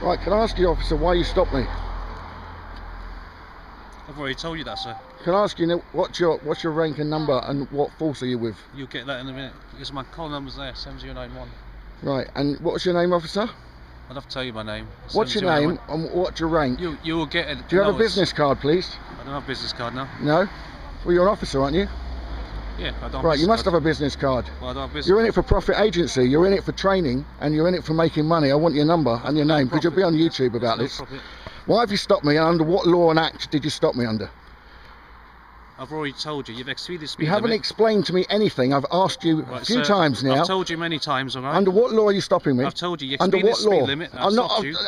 Right, can I ask you, officer, why you stopped me? I've already told you that, sir. Can I ask you what's your rank and number and what force are you with? You'll get that in a minute because my call number's there, 7091. Right, and what's your name, officer? I'd have to tell you my name. What's your name and what's your rank? You will get it. Do you have a business card, please? I don't have a business card now. No? Well, you're an officer, aren't you? Yeah, I don't. Right, you must have a business card. Well, I don't have business. You're in it for profit agency, you're in it for training, and you're in it for making money. I want your number and your name, because you'll be on YouTube about this. Why have you stopped me, and under what law and act did you stop me under? I've already told you, you've exceeded the speed You haven't limit. explained to me anything. I've asked you a few times now. I've told you many times, alright? Under what law are you stopping me? I've told you, you under exceeded what the speed law? limit. I'm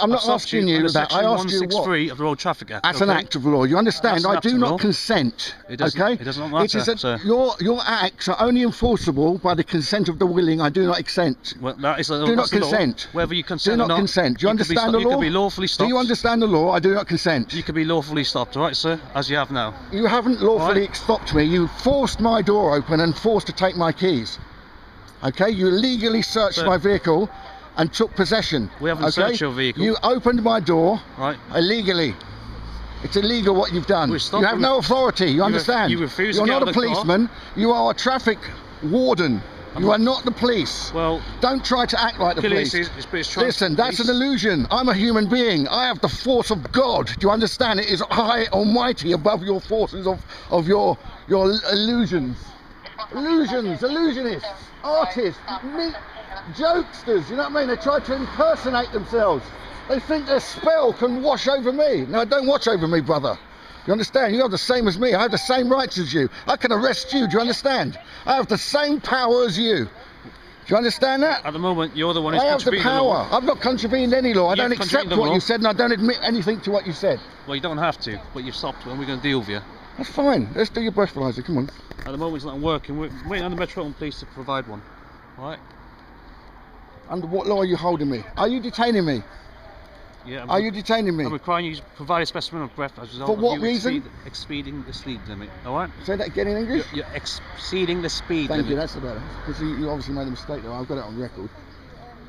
not asking you that. I asked you what? 163 of the Road Traffic Act. That's an act of law. You understand? I do not law. consent. Okay? It does not matter, sir. Your acts are only enforceable by the consent of the willing. I do not consent. Well, that is do not consent. Whether you consent do or not. Do not consent. Do you understand the law? You can be lawfully stopped. Do you understand the law? I do not consent. You can be lawfully stopped, alright, sir? As you have now. You haven't lawfully stopped me. You forced my door open and forced to take my keys. Okay? You illegally searched my vehicle and took possession. We haven't searched your vehicle. You opened my door illegally. It's illegal what you've done. You have no authority, you understand? You refuse You're to get not a policeman, you are a traffic warden. You are not the police. Well, don't try to act like the police. Listen, that's an illusion. I'm a human being. I have the force of God. Do you understand? It is high, almighty above your forces of your illusions. Illusionists, artists, jokesters. You know what I mean? They try to impersonate themselves. They think their spell can wash over me. No, don't watch over me, brother. You understand? You're the same as me. I have the same rights as you. I can arrest you. Do you understand? I have the same power as you. Do you understand that? At the moment, you're the one who's contravening the law. I've not contravened any law. I don't accept what you said, and I don't admit anything to what you said. Well, you don't have to, but you've stopped, and we're going to deal with you. That's fine. Let's do your breathalyzer. Come on. At the moment, it's not working. We're waiting on the Metropolitan Police to provide one. All right? Under what law are you holding me? Are you detaining me? Yeah. Are you detaining me? I'm requiring you to provide a specimen of breath as a result of what you reason? Exceeding the speed limit. All right? Say that again in English. You're exceeding the speed limit. Thank you. That's about it. Because you obviously made a mistake there. I've got it on record.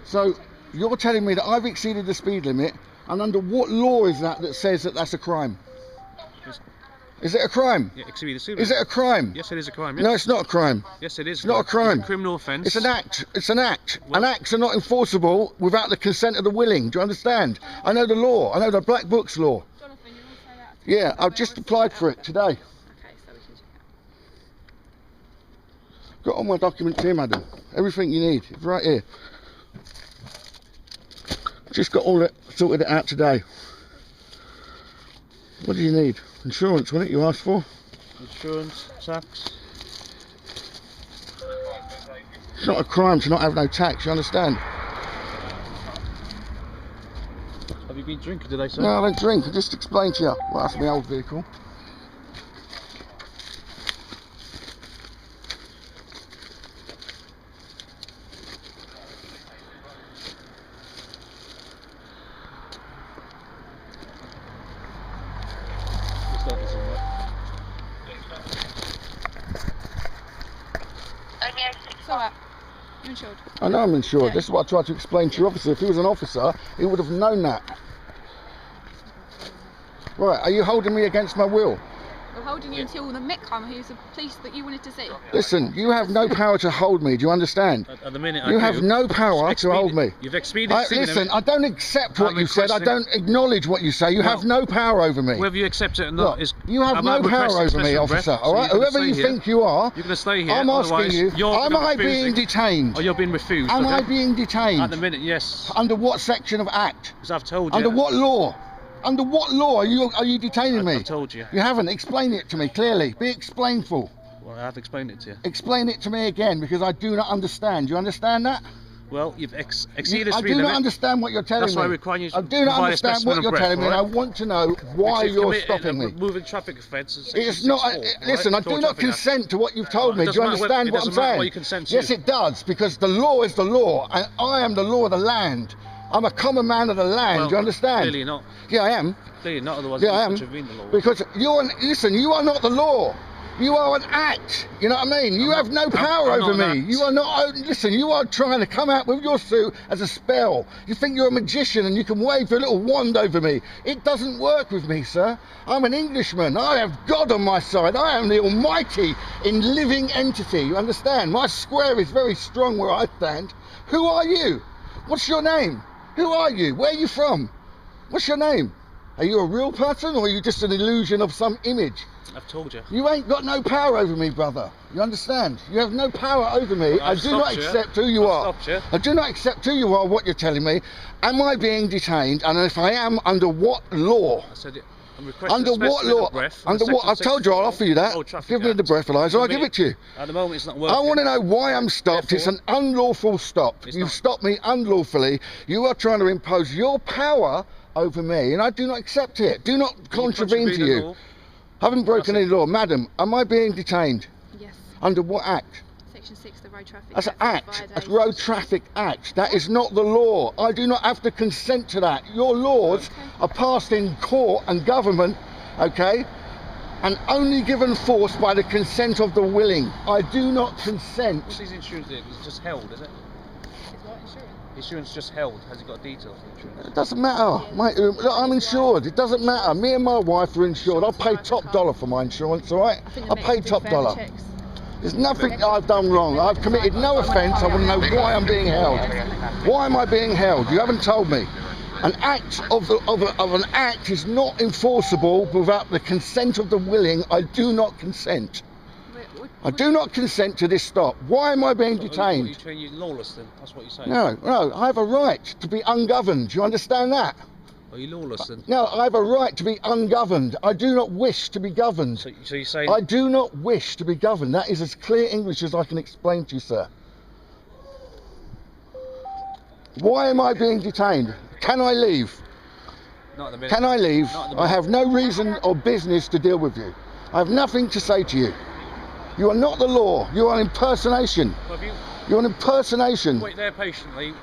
So you're telling me that I've exceeded the speed limit, and under what law is that says that that's a crime? Is it a crime? Yeah, exceeding the speed limit. Is it a crime? Yes, it is a crime. Yes. No, it's not a crime. Yes, it is. It's not a crime. It's a criminal offence. It's an act. It's an act. Well, and acts are not enforceable without the consent of the willing. Do you understand? I know the law. I know the Black Books law. Jonathan, you want to say that? Yeah, I've just applied for it today. Okay, so we can check it. Got all my documents here, madam. Everything you need. It's right here. Just got all it sorted out today. What do you need? Insurance, wasn't it you asked for? Insurance, tax. It's not a crime to not have no tax, you understand? Have you been drinking today, sir? No, I don't drink. I just explained to you. Well, that's my old vehicle. It's alright. You're insured. I know I'm insured. Yeah. This is what I tried to explain to your officer. If he was an officer, he would have known that. Right, are you holding me against my will? We're holding you until the Mick come, who's the police that you wanted to see. Listen, you have no power to hold me. Do you understand? At the minute, you have no power to hold me. You've exceeded. Listen, I don't accept what you said. I don't acknowledge what you say. You have no power over me. Whether you accept it or not is. You have no power over me, officer. All right, whoever you think you are. You're going to stay here. I'm asking you. Am I being detained? Or you're being refused. Am I being detained? At the minute, yes. Under what section of Act? Because I've told you. Under what law? Under what law are you detaining me? I've told you. You haven't. Explain it to me clearly. Be explainful. Well, I have explained it to you. Explain it to me again, because I do not understand. Do you understand that? Well, you've exceeded the speed limit. I do not understand what you're telling me. That's why I require you to I do not understand what you're telling me, and I want to know why you're stopping me. Moving traffic offence. It's not. Listen, I do not consent to what you've told me. Do you understand what I'm saying? Yes, it does, because the law is the law, and I am the law of the land. I'm a common man of the land. Do you understand? Clearly not. Yeah, I am. Clearly not. Otherwise, yeah, I am. Because listen, you are not the law. You are an act, you know what I mean? You have no power over me. You are not, listen, you are trying to come out with your suit as a spell. You think you're a magician and you can wave your little wand over me. It doesn't work with me, sir. I'm an Englishman. I have God on my side. I am the almighty in living entity, you understand? My square is very strong where I stand. Who are you? What's your name? Who are you? Where are you from? What's your name? Are you a real person or are you just an illusion of some image? I've told you. You ain't got no power over me, brother. You understand? You have no power over me. I do not accept who you are. I do not accept who you are, what you're telling me. Am I being detained? And if I am, under what law? I said I'm requesting under what law? Under what? I've told you I'll offer you that. Give me the breathalyzer, I'll give it to you. At the moment it's not working. I want to know why I'm stopped. It's an unlawful stop. You've stopped me unlawfully. You are trying to impose your power over me, and I do not accept it. Do not contravene to you. I haven't broken any law. Madam, am I being detained? Yes. Under what act? Section 6, the Road Traffic That's an act. That's Road Traffic Act. That is not the law. I do not have to consent to that. Your laws are passed in court and government, okay, and only given force by the consent of the willing. I do not consent. What's his insurance doing? It's just held, is it? Insurance just held. Has it got details of insurance? It doesn't matter, mate. Look, I'm insured. It doesn't matter. Me and my wife are insured. I pay top dollar for my insurance, all right? I pay top dollar. There's nothing I've done wrong. I've committed no offence. I want to know why I'm being held. Why am I being held? You haven't told me. An act of an act is not enforceable without the consent of the willing. I do not consent. I do not consent to this stop. Why am I being detained? You're lawless then? That's what you're saying? No, I have a right to be ungoverned. Do you understand that? Are you lawless then? No, I have a right to be ungoverned. I do not wish to be governed. So you're saying... I do not wish to be governed. That is as clear English as I can explain to you, sir. Why am I being detained? Can I leave? Not at the minute. Can I leave? I have no reason or business to deal with you. I have nothing to say to you. You are not the law. You are an impersonation. You're an impersonation. Wait there patiently.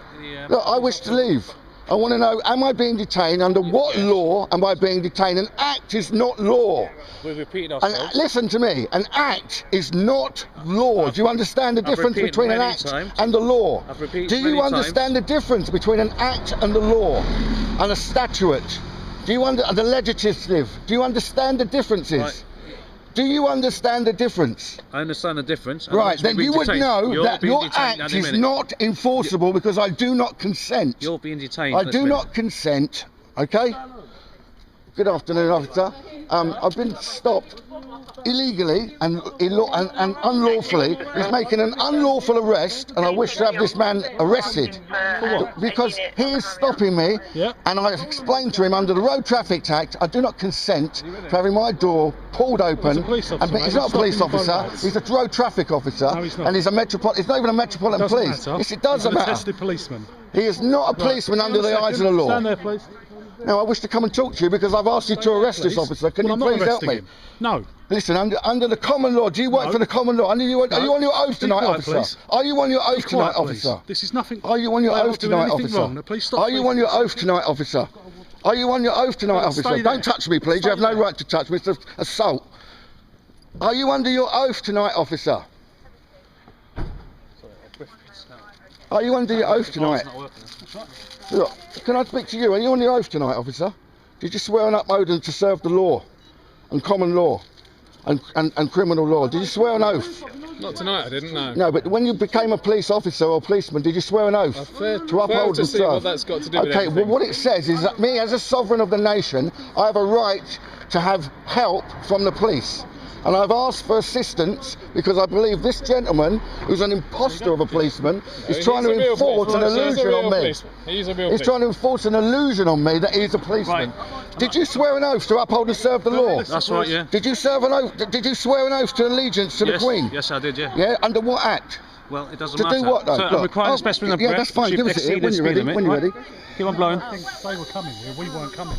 Look, I wish to leave. I want to know, am I being detained? Under what law am I being detained? An act is not law. We've repeated ourselves. And listen to me, an act is not law. Do you understand the difference between an act and the law? Do you understand the difference between an act and the law and a statute? Do you the legislative? Do you understand the differences? Right. Do you understand the difference? I understand the difference. Right, then you would know that your act is not enforceable because I do not consent. You're being detained. I do not consent, okay? Good afternoon, officer. I've been stopped illegally and unlawfully. He's making an unlawful arrest, and I wish to have this man arrested. For what? Because he is stopping me, and I've explained to him under the Road Traffic Act, I do not consent to having my door pulled open. He's not a police officer, he's a road traffic officer, and he's a metropolitan. It's not even a metropolitan police. Yes, it doesn't matter. He's a tested policeman. He is not a policeman under the eyes of the law. Stand there, please. Now, I wish to come and talk to you because I've asked you to arrest this officer. Can you please help me? No. Listen, under the common law, do you work for the common law? Are you on your oath tonight, officer? Are you on your oath tonight, officer? This is nothing. Are you on your oath tonight, officer? Are you on your oath tonight, officer? Are you on your oath tonight, officer? Don't touch me, please. You have no right to touch me. It's an assault. Are you under your oath tonight, officer? Are you under your oath tonight? Look, can I speak to you? Are you on your oath tonight, officer? Did you swear on oath to serve the law and common law and criminal law? Did you swear an oath? Not tonight, I didn't know. No, but when you became a police officer or policeman, did you swear an oath to uphold and serve? What that's got to do with okay, well, what it says is that me, as a sovereign of the nation, I have a right to have help from the police. And I've asked for assistance because I believe this gentleman, who's an imposter of a policeman, is trying to enforce an illusion on me. He's trying to enforce an illusion on me that he's a policeman. Right. Did you swear an oath to uphold and serve the law? That's right, yeah. Did you serve an oath? Did you swear an oath to allegiance to the Queen? Yes, I did, yeah. Yeah, under what act? Well, it doesn't matter. To do what, though? So I'm requiring a specimen of breath. Yeah, that's fine. Give us it when you're ready. When you're ready. Keep on blowing. I think they were coming here. We weren't coming.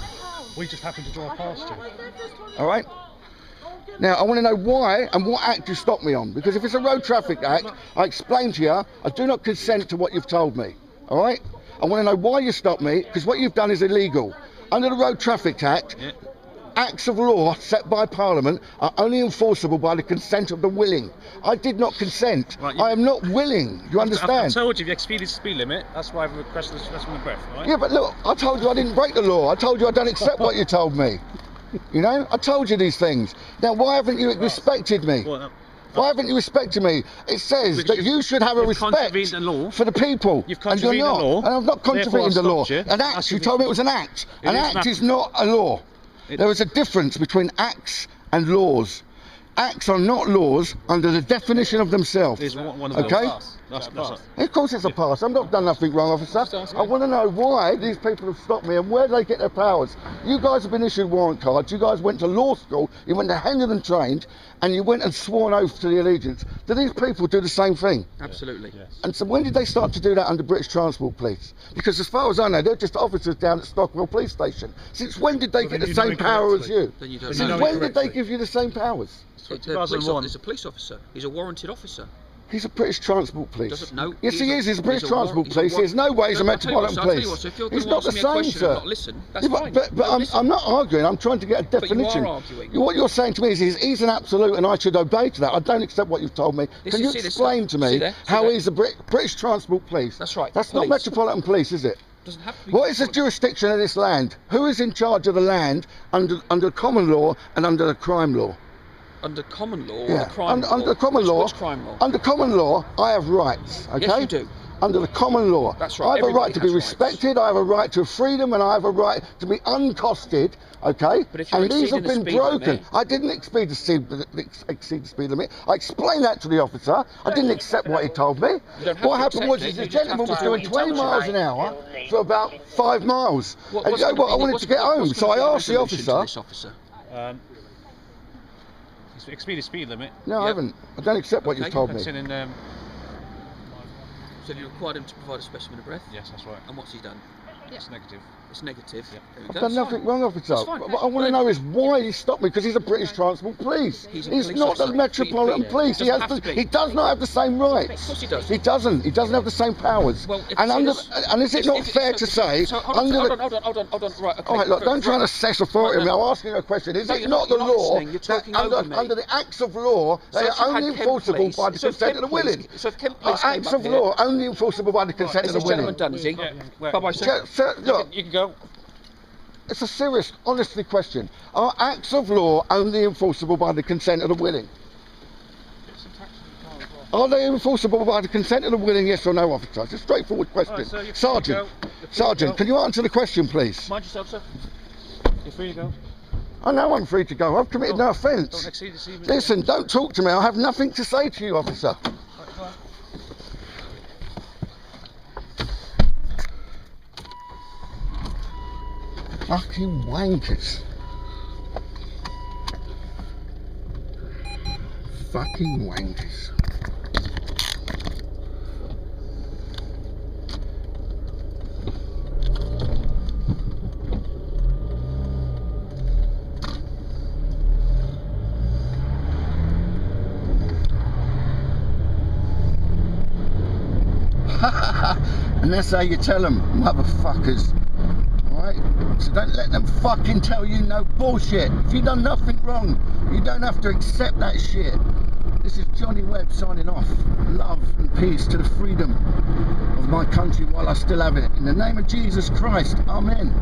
We just happened to drive past you. All right. Now, I want to know why and what act you stopped me on. Because if it's a road traffic act, I explained to you, I do not consent to what you've told me. All right? I want to know why you stopped me, because what you've done is illegal. Under the Road Traffic Act, acts of law set by Parliament are only enforceable by the consent of the willing. I did not consent. Right, I am not willing. Do you understand? I've told you if you exceeded the speed limit, that's why I've requested the specimen of breath, right? Yeah, but look, I told you I didn't break the law. I told you I don't accept what you told me. You know, I told you these things. Now, why haven't you respected me? Well, Why haven't you respected me? It says that you should have a respect the law. for the people. You've and you're contravened not. the law. And I'm not contravening the law. Therefore, I stopped you. An act, you told me it was an act. An act is not a law. There is a difference between acts and laws. Acts are not laws under the definition of themselves. Is one of okay? That's Of course it's a pass. I've not done nothing wrong, officer. I want to know why these people have stopped me and where they get their powers. You guys have been issued warrant cards. You guys went to law school. You went to Henderson trained, and you went and swore an oath to the allegiance. Do these people do the same thing? Absolutely. Yes. And so when did they start to do that under British Transport Police? Because as far as I know, they're just officers down at Stockwell Police Station. Since when did they get the same power as you? Then you don't Since know when did they give you the same powers? He's a police officer. He's a warranted officer. He's a British Transport Police. Doesn't know. Yes, he is. He's a British Transport Police. There's no way he's a Metropolitan Police. He's not the same, sir. Listen, that's Yeah, fine. but I'm not arguing. I'm trying to get a definition. But you are arguing. What you're saying to me is he's an absolute and I should obey to that. I don't accept what you've told me. Can you explain to me how he's a British Transport Police? That's right. That's not Metropolitan Police, is it? Doesn't have to be. What is the jurisdiction of this land? Who is in charge of the land under common law and under the crime law? Under common law, Yeah. or crime law? Under common law. Which crime law? Under common law, I have rights. Okay. Yes, you do. Under the common law. That's right. I have a right to be Everybody has respected, I have a right to freedom, and I have a right to be uncosted, okay? But if you're and these have exceeding been the speed broken. limit- I didn't exceed the speed limit. I explained that to the officer. I didn't accept what he told me. don't have What to happened accept was it, this you just gentleman have was to do doing what he 20 tells you. miles an hour for about 5 miles. And you know gonna what? I be- wanted to get home, what's so I gonna be asked the resolution to officer. this officer? He's exceeded the speed limit. No, I haven't. I don't accept what you've Okay. told me. That's in, So you required him to provide a specimen of breath? yes, that's right. And what's he done? It's negative. It's negative. Yeah. There we I've go. done It's nothing fine. wrong, officer. That's fine. What I want to know is why he stopped me, because he's a British Transport Police. He's a He's police not the officer. Metropolitan He Police. He doesn't has have to be. he does not have the same rights. Of course he does. He doesn't. He doesn't have the same powers. Well, if and he under does- and is it not fair to say So, hold under on, the hold on. Right, okay. all right, look, don't try and assess authority. Right, I'm asking you a question. Is No, it you're not not- the you're not law listening, you're that talking over me. under the acts of law So they if are you had only Kent enforceable Police- by the so if consent of Kent the willing? Police- so if Kent Are Police came acts up of here- law only enforceable by the consent Is of the this gentleman willing? done, is he? Yeah. Bye-bye, sir. Sir, look, You can go. it's a serious, honestly question. Are acts of law only enforceable by the consent of the willing? Are they enforceable by the consent of the willing, yes or no, officer? It's a straightforward question. Alright, sir, you're free to Sergeant, go. You're free to Sergeant, go. can you answer the question, please? Mind yourself, sir. You're free to go. I know I'm free to go. I've committed no Don't offence. exceed the speed limit. Listen, don't talk to me. I have nothing to say to you, officer. Right, go on. Fucking wankers. Fucking wankers. And that's how you tell them, motherfuckers. Alright? So don't let them fucking tell you no bullshit. If you've done nothing wrong, you don't have to accept that shit. This is Johnny Webb signing off. Love and peace to the freedom of my country while I still have it. In the name of Jesus Christ, amen.